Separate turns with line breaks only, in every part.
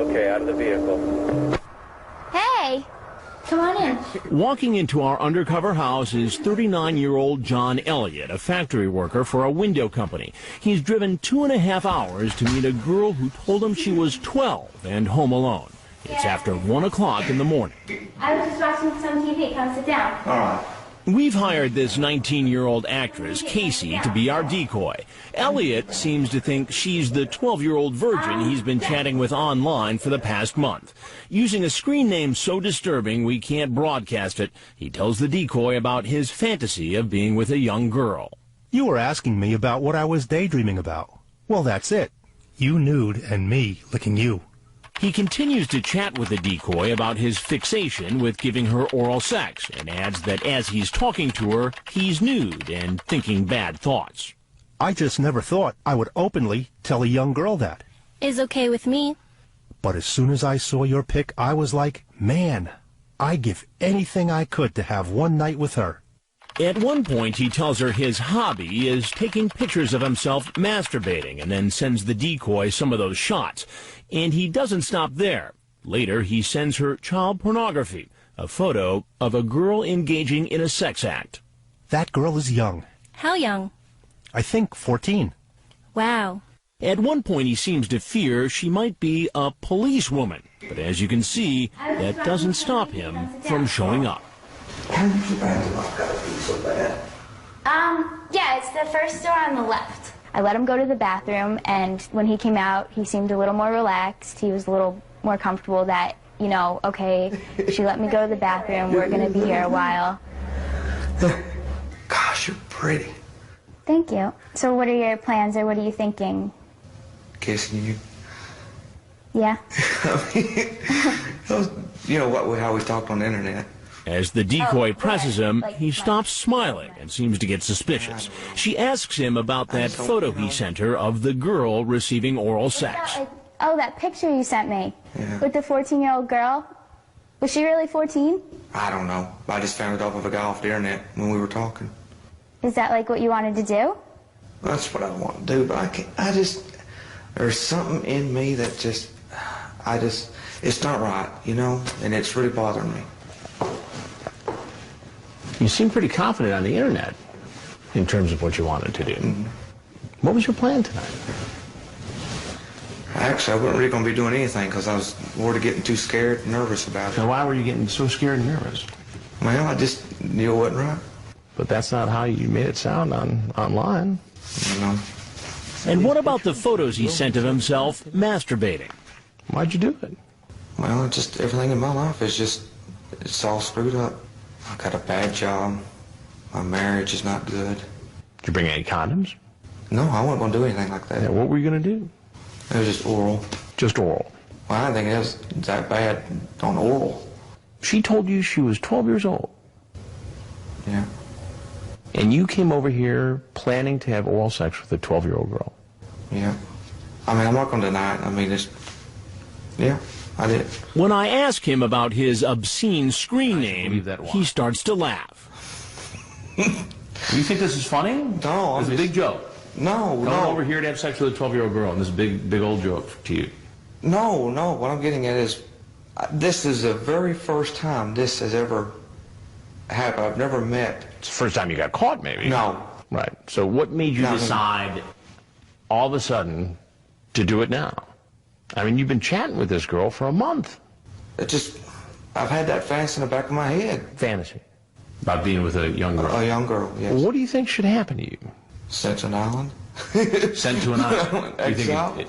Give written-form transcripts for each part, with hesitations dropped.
Okay, out of the vehicle.
Hey, come on in.
Walking into our undercover house is 39-year-old John Elliott, a factory worker for a window company. He's driven 2.5 hours to meet a girl who told him she was 12 and home alone. It's after 1 o'clock in the morning.
I was just watching some TV. Come sit down.
All right.
We've hired this 19-year-old actress, Casey, to be our decoy. Elliott seems to think she's the 12-year-old virgin he's been chatting with online for the past month. Using a screen name so disturbing we can't broadcast it, he tells the decoy about his fantasy of being with a young girl.
You were asking me about what I was daydreaming about. Well, that's it. You nude and me licking you.
He continues to chat with the decoy about his fixation with giving her oral sex and adds that as he's talking to her, he's nude and thinking bad thoughts.
I just never thought I would openly tell a young girl that.
Is okay with me.
But as soon as I saw your pic, I was like, man, I'd give anything I could to have one night with her.
At one point, he tells her his hobby is taking pictures of himself masturbating and then sends the decoy some of those shots. And he doesn't stop there. Later, he sends her child pornography, a photo of a girl engaging in a sex act.
That girl is young.
How young?
I think 14.
Wow.
At one point, he seems to fear she might be a policewoman. But as you can see, that doesn't stop him from showing up.
How did you find out that would be so bad?
Yeah, it's the first door on the left. I let him go to the bathroom, and when he came out, he seemed a little more relaxed. He was a little more comfortable that, you know, okay, she let me go to the bathroom. We're going to be here a while.
Gosh, you're pretty.
Thank you. So what are your plans, or what are you thinking?
Kissing you.
Yeah?
I mean, you know how we talked on the internet.
As the decoy presses him, he stops smiling and seems to get suspicious. She asks him about that photo he sent her of the girl receiving oral sex.
Oh, that picture you sent me.
Yeah.
With the 14-year-old girl? Was she really 14?
I don't know. I just found it off of a guy off the internet when we were talking.
Is that like what you wanted to do?
That's what I want to do, but there's something in me that it's not right, you know, and it's really bothering me.
You seem pretty confident on the internet in terms of what you wanted to do.
Mm-hmm.
What was your plan tonight?
Actually, I wasn't really going to be doing anything because I was worried of getting too scared and nervous about it.
Now, why were you getting so scared and nervous?
Well, I just knew it wasn't right.
But that's not how you made it sound online.
You know.
And what about the photos he sent of himself masturbating? Why'd you do it?
Well, just everything in my life it's all screwed up. I got a bad job. My marriage is not good.
Did you bring any condoms?
No, I wasn't going to do anything like that.
Yeah, what were you going to do?
It was just oral.
Just oral?
Well, I didn't think it was that bad on oral.
She told you she was 12 years old.
Yeah.
And you came over here planning to have oral sex with a 12-year-old girl.
Yeah. I mean, I'm not going to deny it. I mean, yeah, I did.
When I ask him about his obscene screen name, he starts to laugh. You think this is funny?
No.
It's a big joke.
No.
Coming over here to have sex with a 12-year-old girl, and this is big old joke to you.
No. What I'm getting at is, this is the very first time this has ever happened. I've never met.
It's the first time you got caught, maybe.
No.
Right. So what made you decide all of a sudden to do it now? I mean, you've been chatting with this girl for a month.
I've had that fantasy in the back of my head.
Fantasy? About being with a young girl?
A young girl, yes.
Well, what do you think should happen to you?
Sent to an island.
Sent to an island?
Exile.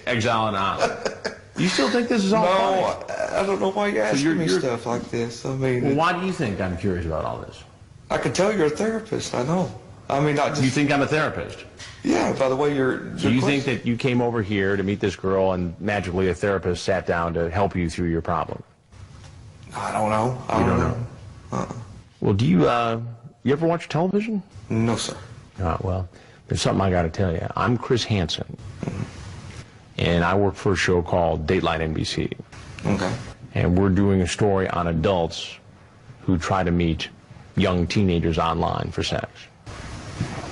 Exile an island. You still think this is all funny?
No, I don't know why you're asking me stuff like this. I mean...
Well, why do you think I'm curious about all this?
I can tell you're a therapist, I know. I mean, not just...
You think I'm a therapist?
Yeah, by the way
So you think that you came over here to meet this girl and magically a therapist sat down to help you through your problem?
I don't know.
You don't know? Well, do you ever watch television?
No, sir.
Well, there's something I got to tell you. I'm Chris Hansen, and I work for a show called Dateline NBC.
Okay.
And we're doing a story on adults who try to meet young teenagers online for sex.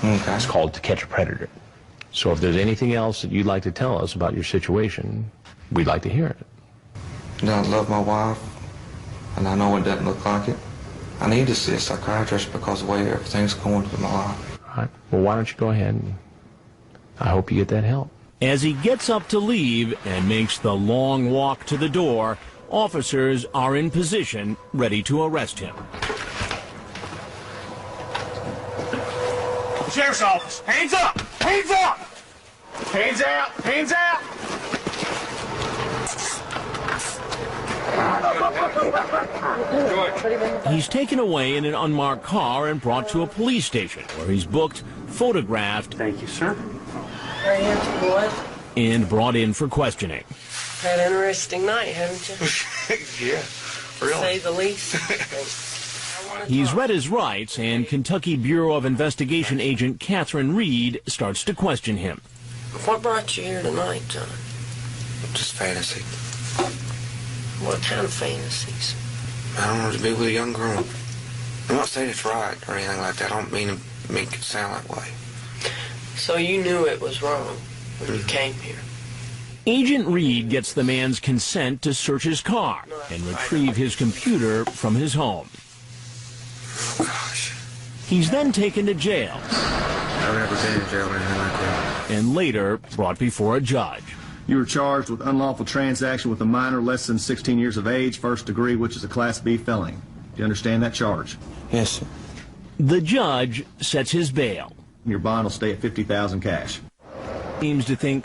Okay.
It's called To Catch a Predator. So if there's anything else that you'd like to tell us about your situation, we'd like to hear it.
And I love my wife, and I know it doesn't look like it. I need to see a psychiatrist because of the way everything's going through my life.
All right. Well, why don't you go ahead and I hope you get that help.
As he gets up to leave and makes the long walk to the door, officers are in position, ready to arrest him.
Sheriff's office, hands up! Hands up! Hands out! Hands out!
He's taken away in an unmarked car and brought to a police station where he's booked, photographed,
Thank you, sir.
Very handsome boy.
and brought in for questioning.
Had an interesting night, haven't you?
Yeah, really.
Say the least.
He's read his rights, and Kentucky Bureau of Investigation agent Catherine Reed starts to question him.
What brought you here tonight, John?
Just fantasy.
What kind of fantasies?
I don't know, to be with a young girl. I'm not saying it's right or anything like that. I don't mean to make it sound that way.
So you knew it was wrong when you came here?
Agent Reed gets the man's consent to search his car and retrieve his computer from his home.
Oh, gosh.
He's then taken to jail
I've never been in jail or anything like that.
and later brought before a judge.
You were charged with unlawful transaction with a minor less than 16 years of age, first degree, which is a Class B felony. Do you understand that charge?
Yes, sir.
The judge sets his bail.
Your bond will stay at $50,000 cash.
Seems to think